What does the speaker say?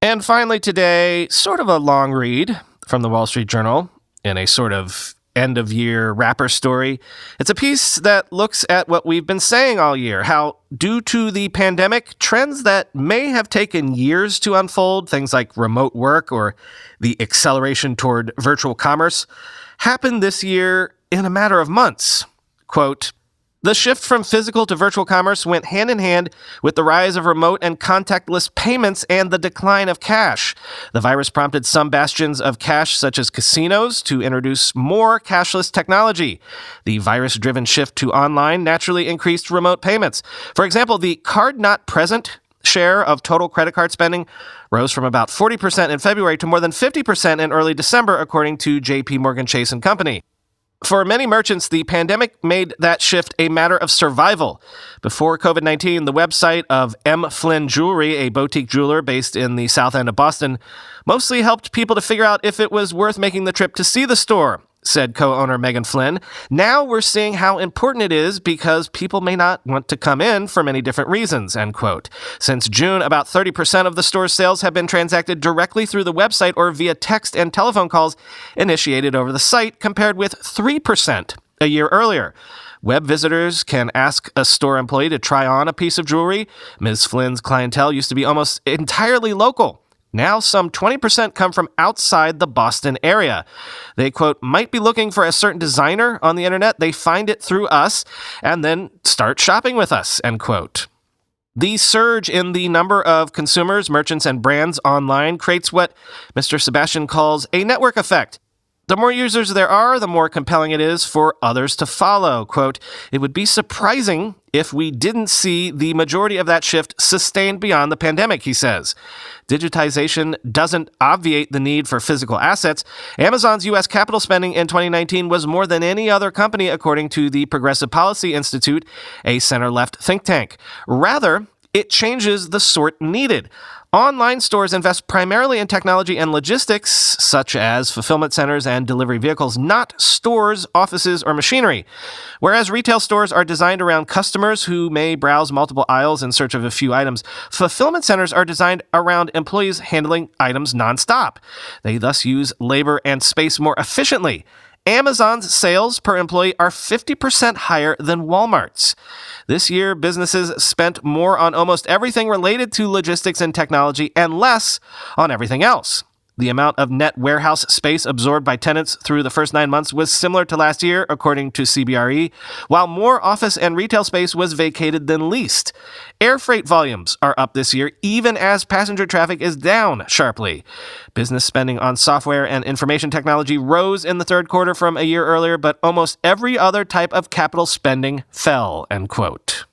And finally today, sort of a long read from the Wall Street Journal in a sort of end-of-year wrapper story. It's a piece that looks at what we've been saying all year, how due to the pandemic, trends that may have taken years to unfold, things like remote work or the acceleration toward virtual commerce, happened this year in a matter of months. Quote, "The shift from physical to virtual commerce went hand in hand with the rise of remote and contactless payments and the decline of cash. The virus prompted some bastions of cash, such as casinos, to introduce more cashless technology. The virus-driven shift to online naturally increased remote payments. For example, the card-not-present share of total credit card spending rose from about 40% in February to more than 50% in early December, according to J.P. Morgan Chase & Company. For many merchants, the pandemic made that shift a matter of survival. Before COVID-19, the website of M. Flynn Jewelry, a boutique jeweler based in the South End of Boston, mostly helped people to figure out if it was worth making the trip to see the store, said co-owner Megan Flynn. Now we're seeing how important it is because people may not want to come in for many different reasons, end quote. Since June, about 30% of the store's sales have been transacted directly through the website or via text and telephone calls initiated over the site, compared with 3% a year earlier. Web visitors can ask a store employee to try on a piece of jewelry. Ms. Flynn's clientele used to be almost entirely local. Now some 20% come from outside the Boston area. They, quote, might be looking for a certain designer on the internet. They find it through us and then start shopping with us, end quote. The surge in the number of consumers, merchants, and brands online creates what Mr. Sebastian calls a network effect. The more users there are, the more compelling it is for others to follow. Quote, it would be surprising if we didn't see the majority of that shift sustained beyond the pandemic, he says. Digitization doesn't obviate the need for physical assets. Amazon's U.S. capital spending in 2019 was more than any other company, according to the Progressive Policy Institute, a center-left think tank. Rather, it changes the sort needed. Online stores invest primarily in technology and logistics, such as fulfillment centers and delivery vehicles, not stores, offices, or machinery. Whereas retail stores are designed around customers who may browse multiple aisles in search of a few items, fulfillment centers are designed around employees handling items nonstop. They thus use labor and space more efficiently. Amazon's sales per employee are 50% higher than Walmart's. This year, businesses spent more on almost everything related to logistics and technology and less on everything else. The amount of net warehouse space absorbed by tenants through the first 9 months was similar to last year, according to CBRE, while more office and retail space was vacated than leased. Air freight volumes are up this year, even as passenger traffic is down sharply. Business spending on software and information technology rose in the third quarter from a year earlier, but almost every other type of capital spending fell, end quote.